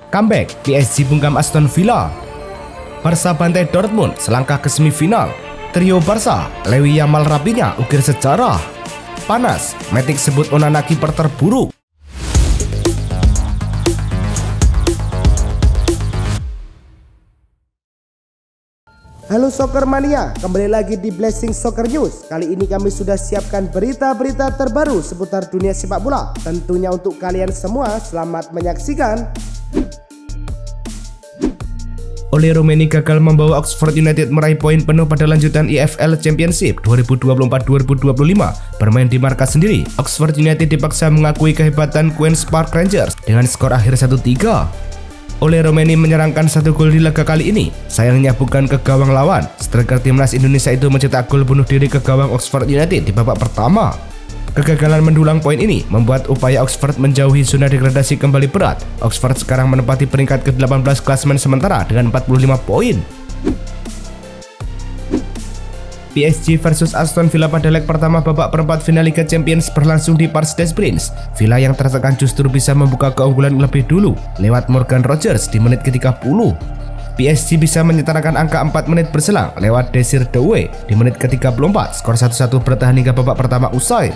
Comeback, PSG bungkam Aston Villa. Barca bantai Dortmund selangkah ke semifinal. Trio Barca, Lewi Yamal Rapinya ukir sejarah. Panas, Matic sebut Onana kiper terburuk. Halo Soccer Mania, kembali lagi di Blessing Soccer News. Kali ini kami sudah siapkan berita-berita terbaru seputar dunia sepak bola. Tentunya untuk kalian semua, selamat menyaksikan. Ole Roumanie gagal membawa Oxford United meraih poin penuh pada lanjutan EFL Championship 2024-2025. Bermain di markas sendiri, Oxford United dipaksa mengakui kehebatan Queen's Park Rangers dengan skor akhir 1-3. Ole Roumanie menyerangkan 1 gol di laga kali ini. Sayangnya bukan ke gawang lawan. Striker timnas Indonesia itu mencetak gol bunuh diri ke gawang Oxford United di babak pertama. Kegagalan mendulang poin ini membuat upaya Oxford menjauhi zona degradasi kembali berat. Oxford sekarang menempati peringkat ke-18 klasemen sementara dengan 45 poin. PSG versus Aston Villa pada leg pertama babak perempat final Liga Champions berlangsung di Parc des Princes. Villa yang tertekan justru bisa membuka keunggulan lebih dulu lewat Morgan Rogers di menit ke-30. PSG bisa menyetarakan angka 4 menit berselang lewat Desir Doué di menit ke-34. Skor 1-1 bertahan hingga babak pertama usai.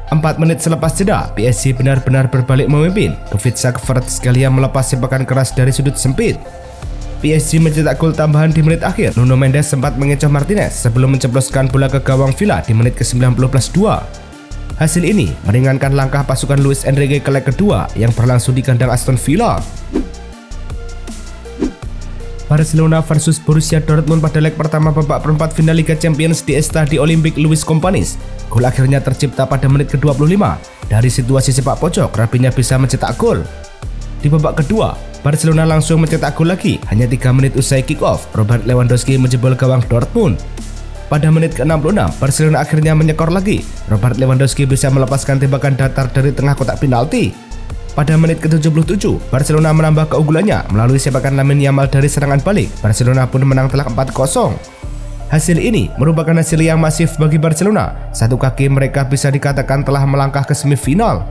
4 menit selepas jeda, PSG benar-benar berbalik memimpin. Kubica Kvaratskhelia melepas sepakan keras dari sudut sempit. PSG mencetak gol tambahan di menit akhir. Nuno Mendes sempat mengecoh Martinez sebelum menceploskan bola ke gawang Villa di menit ke-90 plus 2. Hasil ini meringankan langkah pasukan Luis Enrique ke leg kedua yang berlangsung di kandang Aston Villa. Barcelona versus Borussia Dortmund pada leg pertama babak perempat final Liga Champions di Estadio Olympique Louis Companys. Gol akhirnya tercipta pada menit ke-25. Dari situasi sepak pojok, Rapinya bisa mencetak gol. Di babak kedua, Barcelona langsung mencetak gol lagi. Hanya 3 menit usai kick-off, Robert Lewandowski menjebol gawang Dortmund. Pada menit ke-66, Barcelona akhirnya menyekor lagi. Robert Lewandowski bisa melepaskan tembakan datar dari tengah kotak penalti. Pada menit ke-77, Barcelona menambah keunggulannya melalui sepakan Lamine Yamal dari serangan balik. Barcelona pun menang telak 4-0. Hasil ini merupakan hasil yang masif bagi Barcelona. Satu kaki mereka bisa dikatakan telah melangkah ke semifinal.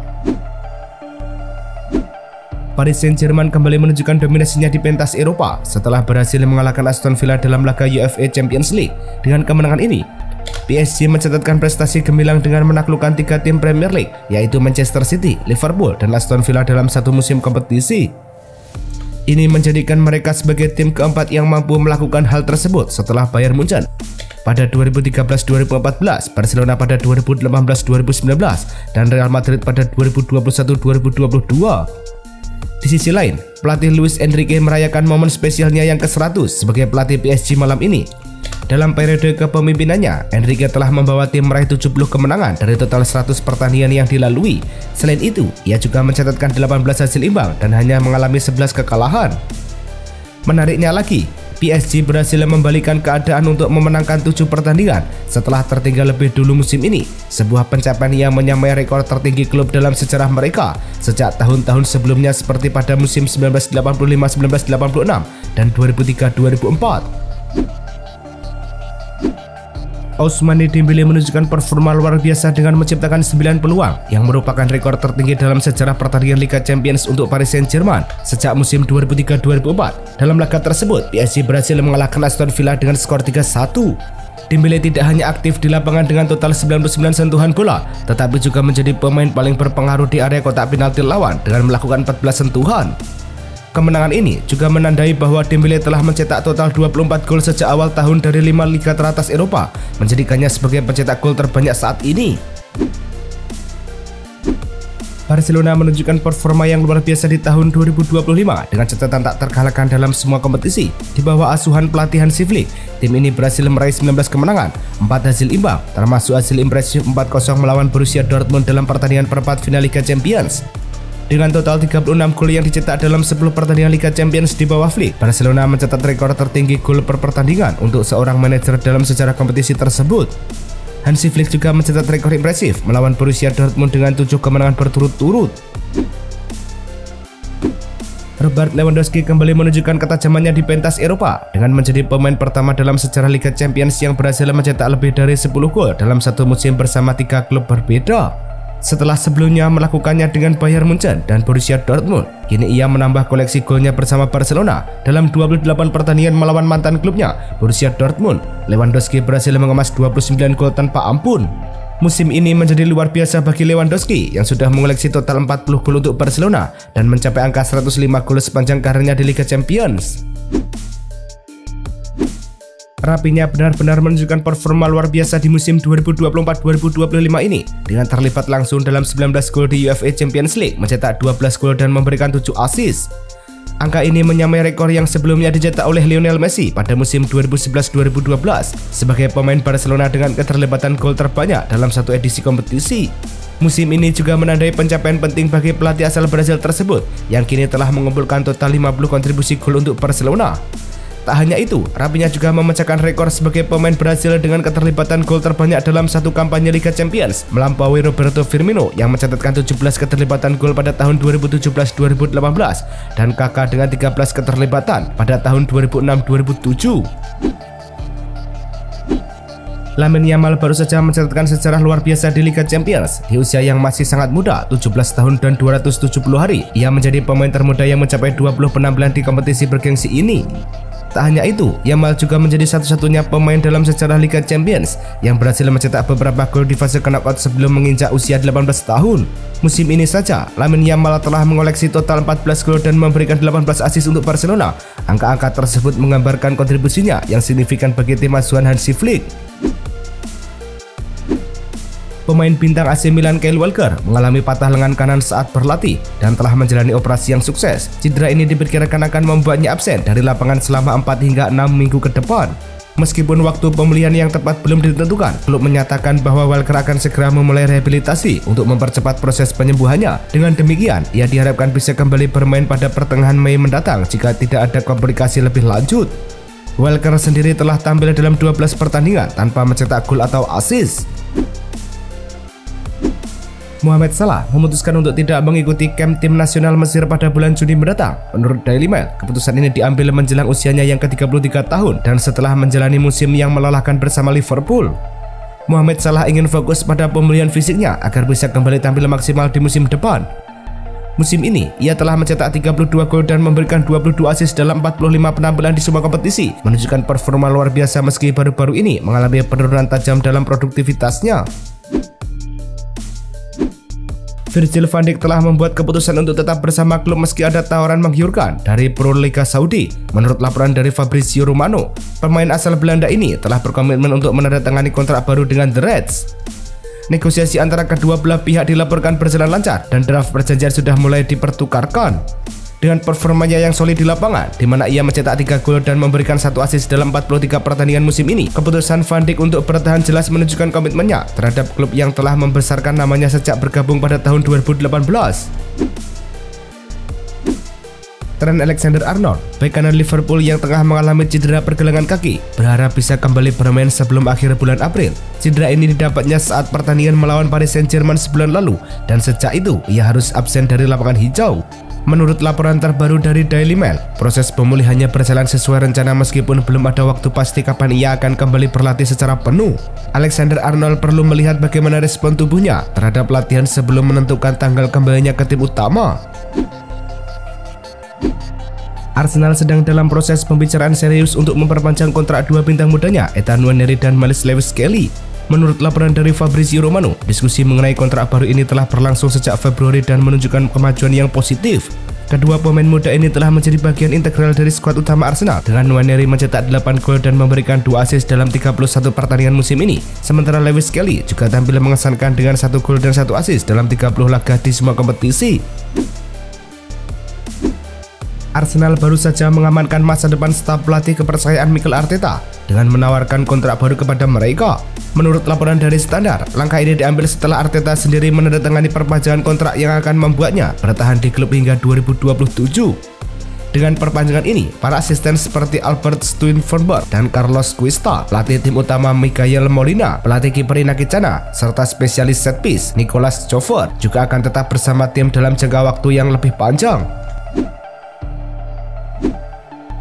Paris Saint-Germain kembali menunjukkan dominasinya di pentas Eropa setelah berhasil mengalahkan Aston Villa dalam laga UEFA Champions League. Dengan kemenangan ini, PSG mencatatkan prestasi gemilang dengan menaklukkan 3 tim Premier League, yaitu Manchester City, Liverpool, dan Aston Villa dalam satu musim kompetisi. Ini menjadikan mereka sebagai tim keempat yang mampu melakukan hal tersebut setelah Bayern Munchen pada 2013-2014, Barcelona pada 2018-2019, dan Real Madrid pada 2021-2022. Di sisi lain, pelatih Luis Enrique merayakan momen spesialnya yang ke-100 sebagai pelatih PSG malam ini. Dalam periode kepemimpinannya, Enrique telah membawa tim meraih 70 kemenangan dari total 100 pertandingan yang dilalui. Selain itu, ia juga mencatatkan 18 hasil imbang dan hanya mengalami 11 kekalahan. Menariknya lagi, PSG berhasil membalikkan keadaan untuk memenangkan 7 pertandingan setelah tertinggal lebih dulu musim ini, sebuah pencapaian yang menyamai rekor tertinggi klub dalam sejarah mereka sejak tahun-tahun sebelumnya seperti pada musim 1985-1986 dan 2003-2004. Ousmane Dembélé menunjukkan performa luar biasa dengan menciptakan 9 peluang yang merupakan rekor tertinggi dalam sejarah pertandingan Liga Champions untuk Paris Saint-Germain sejak musim 2003-2004. Dalam laga tersebut, PSG berhasil mengalahkan Aston Villa dengan skor 3-1. Dembélé tidak hanya aktif di lapangan dengan total 99 sentuhan bola, tetapi juga menjadi pemain paling berpengaruh di area kotak penalti lawan dengan melakukan 14 sentuhan. Kemenangan ini juga menandai bahwa Dembélé telah mencetak total 24 gol sejak awal tahun dari 5 liga teratas Eropa, menjadikannya sebagai pencetak gol terbanyak saat ini. Barcelona menunjukkan performa yang luar biasa di tahun 2025 dengan catatan tak terkalahkan dalam semua kompetisi. Di bawah asuhan pelatihan Hansi Flick, tim ini berhasil meraih 19 kemenangan, 4 hasil imbang, termasuk hasil impresif 4-0 melawan Borussia Dortmund dalam pertandingan perempat final Liga Champions. Dengan total 36 gol yang dicetak dalam 10 pertandingan Liga Champions di bawah Flick, Barcelona mencatat rekor tertinggi gol per pertandingan untuk seorang manajer dalam sejarah kompetisi tersebut. Hansi Flick juga mencatat rekor impresif melawan Borussia Dortmund dengan 7 kemenangan berturut-turut. Robert Lewandowski kembali menunjukkan ketajamannya di pentas Eropa dengan menjadi pemain pertama dalam sejarah Liga Champions yang berhasil mencetak lebih dari 10 gol dalam satu musim bersama 3 klub berbeda. Setelah sebelumnya melakukannya dengan Bayern Munchen dan Borussia Dortmund, kini ia menambah koleksi golnya bersama Barcelona. Dalam 28 pertandingan melawan mantan klubnya, Borussia Dortmund, Lewandowski berhasil mengemas 29 gol tanpa ampun. Musim ini menjadi luar biasa bagi Lewandowski yang sudah mengoleksi total 40 gol untuk Barcelona dan mencapai angka 105 gol sepanjang karirnya di Liga Champions. Rafinha benar-benar menunjukkan performa luar biasa di musim 2024-2025 ini dengan terlibat langsung dalam 19 gol di UEFA Champions League, mencetak 12 gol dan memberikan 7 assist. Angka ini menyamai rekor yang sebelumnya dicetak oleh Lionel Messi pada musim 2011-2012 sebagai pemain Barcelona dengan keterlibatan gol terbanyak dalam satu edisi kompetisi. Musim ini juga menandai pencapaian penting bagi pelatih asal Brasil tersebut yang kini telah mengumpulkan total 50 kontribusi gol untuk Barcelona. Tak hanya itu, Rafinha juga memecahkan rekor sebagai pemain Brasil dengan keterlibatan gol terbanyak dalam satu kampanye Liga Champions, melampaui Roberto Firmino yang mencatatkan 17 keterlibatan gol pada tahun 2017-2018 dan Kaká dengan 13 keterlibatan pada tahun 2006-2007. Lamine Yamal baru saja mencatatkan sejarah luar biasa di Liga Champions. Di usia yang masih sangat muda, 17 tahun dan 270 hari, ia menjadi pemain termuda yang mencapai 20 penampilan di kompetisi bergengsi ini. Tak hanya itu, Yamal juga menjadi satu-satunya pemain dalam sejarah Liga Champions yang berhasil mencetak beberapa gol di fase knockout sebelum menginjak usia 18 tahun. Musim ini saja, Lamine Yamal telah mengoleksi total 14 gol dan memberikan 18 assist untuk Barcelona. Angka-angka tersebut menggambarkan kontribusinya yang signifikan bagi tim asuhan Hansi Flick. Pemain bintang AC Milan Kyle Walker mengalami patah lengan kanan saat berlatih dan telah menjalani operasi yang sukses. Cedera ini diperkirakan akan membuatnya absen dari lapangan selama 4 hingga 6 minggu ke depan. Meskipun waktu pemulihan yang tepat belum ditentukan, klub menyatakan bahwa Walker akan segera memulai rehabilitasi untuk mempercepat proses penyembuhannya. Dengan demikian, ia diharapkan bisa kembali bermain pada pertengahan Mei mendatang jika tidak ada komplikasi lebih lanjut. Walker sendiri telah tampil dalam 12 pertandingan tanpa mencetak gol atau assist. Mohamed Salah memutuskan untuk tidak mengikuti kamp tim nasional Mesir pada bulan Juni mendatang. Menurut Daily Mail, keputusan ini diambil menjelang usianya yang ke-33 tahun dan setelah menjalani musim yang melelahkan bersama Liverpool. Mohamed Salah ingin fokus pada pemulihan fisiknya agar bisa kembali tampil maksimal di musim depan. Musim ini, ia telah mencetak 32 gol dan memberikan 22 assist dalam 45 penampilan di semua kompetisi, menunjukkan performa luar biasa meski baru-baru ini mengalami penurunan tajam dalam produktivitasnya. Virgil van Dijk telah membuat keputusan untuk tetap bersama klub meski ada tawaran menggiurkan dari Pro Liga Saudi. Menurut laporan dari Fabrizio Romano, pemain asal Belanda ini telah berkomitmen untuk menandatangani kontrak baru dengan The Reds. Negosiasi antara kedua belah pihak dilaporkan berjalan lancar dan draft perjanjian sudah mulai dipertukarkan. Dengan performanya yang solid di lapangan, di mana ia mencetak 3 gol dan memberikan 1 assist dalam 43 pertandingan musim ini, keputusan Van Dijk untuk bertahan jelas menunjukkan komitmennya terhadap klub yang telah membesarkan namanya sejak bergabung pada tahun 2018. Trent Alexander-Arnold, bek kanan Liverpool yang tengah mengalami cedera pergelangan kaki, berharap bisa kembali bermain sebelum akhir bulan April. Cedera ini didapatnya saat pertandingan melawan Paris Saint-Germain sebulan lalu, dan sejak itu ia harus absen dari lapangan hijau. Menurut laporan terbaru dari Daily Mail, proses pemulihannya berjalan sesuai rencana meskipun belum ada waktu pasti kapan ia akan kembali berlatih secara penuh. Alexander-Arnold perlu melihat bagaimana respon tubuhnya terhadap latihan sebelum menentukan tanggal kembalinya ke tim utama. Arsenal sedang dalam proses pembicaraan serius untuk memperpanjang kontrak dua bintang mudanya, Ethan Nwaneri dan Miles Lewis-Kelly. Menurut laporan dari Fabrizio Romano, diskusi mengenai kontrak baru ini telah berlangsung sejak Februari dan menunjukkan kemajuan yang positif. Kedua pemain muda ini telah menjadi bagian integral dari skuad utama Arsenal, dengan Nwaneri mencetak 8 gol dan memberikan 2 assist dalam 31 pertandingan musim ini. Sementara Lewis-Kelly juga tampil mengesankan dengan 1 gol dan 1 assist dalam 30 laga di semua kompetisi. Arsenal baru saja mengamankan masa depan staf pelatih kepercayaan Mikel Arteta dengan menawarkan kontrak baru kepada mereka. Menurut laporan dari Standard, langkah ini diambil setelah Arteta sendiri menandatangani perpanjangan kontrak yang akan membuatnya bertahan di klub hingga 2027. Dengan perpanjangan ini, para asisten seperti Albert Stuivenberg dan Carlos Cuesta, pelatih tim utama Miguel Molina, pelatih kiper Inaki Cana, serta spesialis set piece Nicolas Jover juga akan tetap bersama tim dalam jangka waktu yang lebih panjang.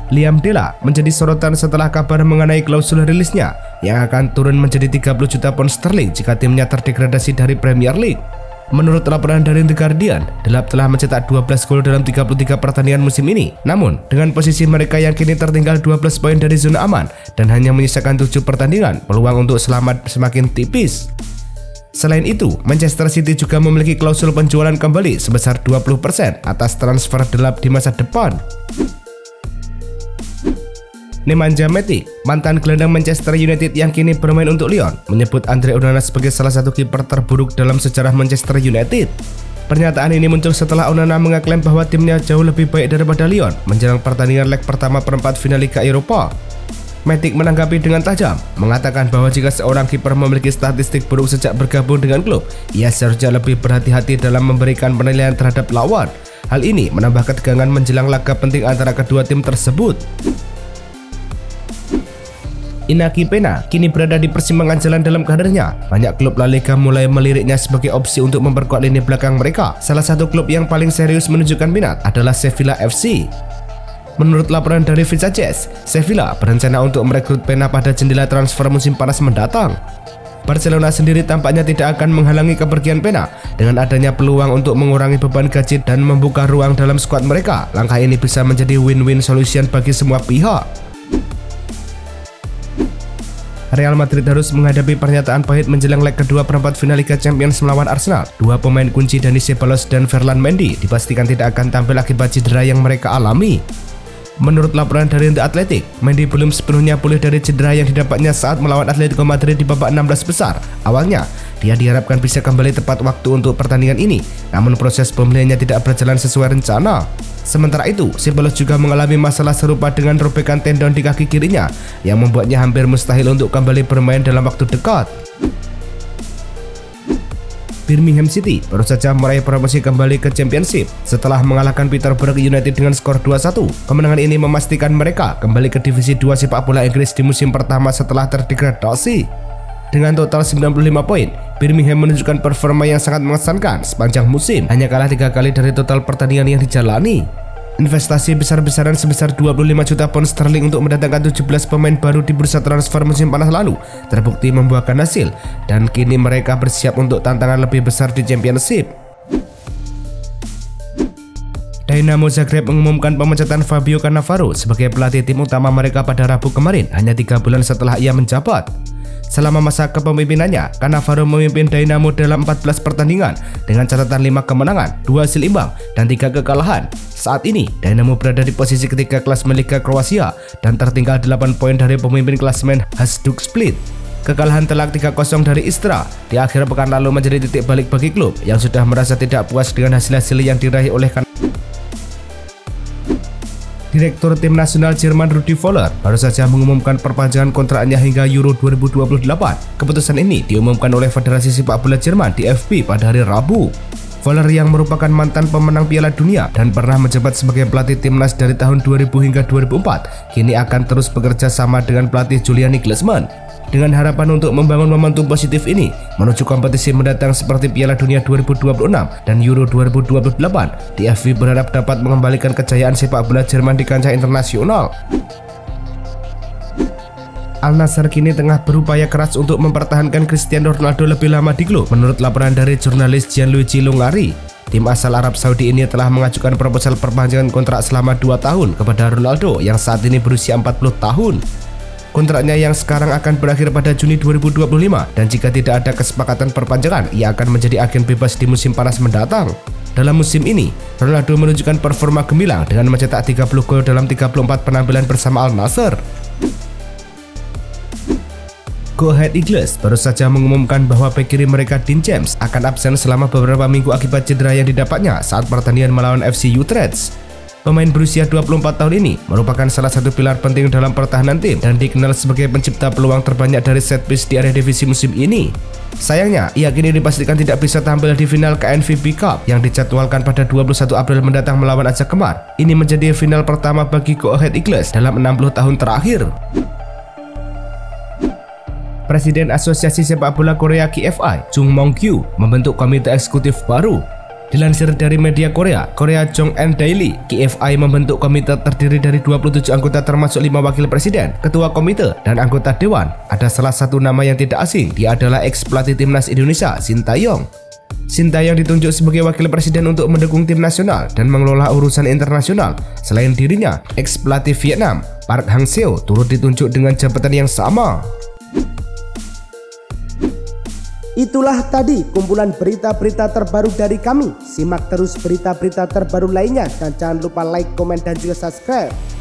Liam Delap menjadi sorotan setelah kabar mengenai klausul rilisnya yang akan turun menjadi 30 juta pound sterling jika timnya terdegradasi dari Premier League. Menurut laporan dari The Guardian, Delap telah mencetak 12 gol dalam 33 pertandingan musim ini. Namun, dengan posisi mereka yang kini tertinggal 12 poin dari zona aman dan hanya menyisakan 7 pertandingan, peluang untuk selamat semakin tipis. Selain itu, Manchester City juga memiliki klausul penjualan kembali sebesar 20% atas transfer Delap di masa depan. Nemanja Matic, mantan gelandang Manchester United yang kini bermain untuk Lyon, menyebut Andre Onana sebagai salah satu kiper terburuk dalam sejarah Manchester United. Pernyataan ini muncul setelah Onana mengaklaim bahwa timnya jauh lebih baik daripada Lyon menjelang pertandingan leg pertama perempat final Liga Eropa. Matic menanggapi dengan tajam, mengatakan bahwa jika seorang kiper memiliki statistik buruk sejak bergabung dengan klub, ia seharusnya lebih berhati-hati dalam memberikan penilaian terhadap lawan. Hal ini menambah ketegangan menjelang laga penting antara kedua tim tersebut. Inaki Pena kini berada di persimpangan jalan dalam karirnya. Banyak klub La Liga mulai meliriknya sebagai opsi untuk memperkuat lini belakang mereka. Salah satu klub yang paling serius menunjukkan minat adalah Sevilla FC. Menurut laporan dari Visages, Sevilla berencana untuk merekrut Pena pada jendela transfer musim panas mendatang. Barcelona sendiri tampaknya tidak akan menghalangi kepergian Pena dengan adanya peluang untuk mengurangi beban gaji dan membuka ruang dalam skuad mereka. Langkah ini bisa menjadi win-win solution bagi semua pihak. Real Madrid harus menghadapi pernyataan pahit menjelang leg kedua perempat final Liga Champions melawan Arsenal. Dua pemain kunci Dani Ceballos dan Ferland Mendy dipastikan tidak akan tampil akibat cedera yang mereka alami. Menurut laporan dari The Athletic, Mendy belum sepenuhnya pulih dari cedera yang didapatnya saat melawan Atletico Madrid di babak 16 besar. Awalnya, dia diharapkan bisa kembali tepat waktu untuk pertandingan ini, namun proses pemulihannya tidak berjalan sesuai rencana. Sementara itu, Ceballos juga mengalami masalah serupa dengan robekan tendon di kaki kirinya yang membuatnya hampir mustahil untuk kembali bermain dalam waktu dekat. Birmingham City baru saja meraih promosi kembali ke Championship setelah mengalahkan Peterborough United dengan skor 2-1. Kemenangan ini memastikan mereka kembali ke Divisi 2 sepak bola Inggris di musim pertama setelah terdegradasi. Dengan total 95 poin, Birmingham menunjukkan performa yang sangat mengesankan sepanjang musim, hanya kalah 3 kali dari total pertandingan yang dijalani. Investasi besar-besaran sebesar 25 juta pound sterling untuk mendatangkan 17 pemain baru di bursa transfer musim panas lalu terbukti membuahkan hasil, dan kini mereka bersiap untuk tantangan lebih besar di Championship. Dinamo Zagreb mengumumkan pemecatan Fabio Cannavaro sebagai pelatih tim utama mereka pada Rabu kemarin, hanya 3 bulan setelah ia menjabat. Selama masa kepemimpinannya, Cannavaro memimpin Dinamo dalam 14 pertandingan dengan catatan 5 kemenangan, 2 hasil imbang, dan 3 kekalahan. Saat ini, Dinamo berada di posisi ketiga klasemen Liga Kroasia dan tertinggal 8 poin dari pemimpin klasemen Hajduk Split. Kekalahan telak 3-0 dari Istra di akhir pekan lalu menjadi titik balik bagi klub yang sudah merasa tidak puas dengan hasil-hasil yang diraih oleh Direktur Tim Nasional Jerman Rudi Völler baru saja mengumumkan perpanjangan kontraknya hingga Euro 2028. Keputusan ini diumumkan oleh Federasi Sepak Bola Jerman DFB pada hari Rabu. Völler yang merupakan mantan pemenang Piala Dunia dan pernah menjabat sebagai pelatih timnas dari tahun 2000 hingga 2004, kini akan terus bekerja sama dengan pelatih Julian Nagelsmann. Dengan harapan untuk membangun momentum positif ini menuju kompetisi mendatang seperti Piala Dunia 2026 dan Euro 2028, DFB berharap dapat mengembalikan kejayaan sepak bola Jerman di kancah internasional. Al Nassr kini tengah berupaya keras untuk mempertahankan Cristiano Ronaldo lebih lama di klub. Menurut laporan dari jurnalis Gianluigi Lungari, tim asal Arab Saudi ini telah mengajukan proposal perpanjangan kontrak selama 2 tahun kepada Ronaldo yang saat ini berusia 40 tahun. Kontraknya yang sekarang akan berakhir pada Juni 2025, dan jika tidak ada kesepakatan perpanjangan, ia akan menjadi agen bebas di musim panas mendatang. Dalam musim ini, Ronaldo menunjukkan performa gemilang dengan mencetak 30 gol dalam 34 penampilan bersama Al Nassr. Go Ahead Eagles baru saja mengumumkan bahwa bek kiri mereka Dean James akan absen selama beberapa minggu akibat cedera yang didapatnya saat pertandingan melawan FC Utrecht. Pemain berusia 24 tahun ini merupakan salah satu pilar penting dalam pertahanan tim dan dikenal sebagai pencipta peluang terbanyak dari set piece di area divisi musim ini. Sayangnya, ia kini dipastikan tidak bisa tampil di final KNVB Cup yang dijadwalkan pada 21 April mendatang melawan Aceh Kemar. Ini menjadi final pertama bagi Go Ahead Eagles dalam 60 tahun terakhir. Presiden Asosiasi Sepak Bola Korea KFI, Chung Mong-kyu, membentuk komite eksekutif baru. Dilansir dari media Korea, Korea Jong-en Daily, KFI membentuk komite terdiri dari 27 anggota termasuk 5 wakil presiden, ketua komite, dan anggota dewan. Ada salah satu nama yang tidak asing, dia adalah ex-pelatih timnas Indonesia, Sintayong. Sintayong ditunjuk sebagai wakil presiden untuk mendukung tim nasional dan mengelola urusan internasional. Selain dirinya, ex-pelatih Vietnam, Park Hang-seo turut ditunjuk dengan jabatan yang sama. Itulah tadi kumpulan berita-berita terbaru dari kami. Simak terus berita-berita terbaru lainnya dan jangan lupa like, komen, dan juga subscribe.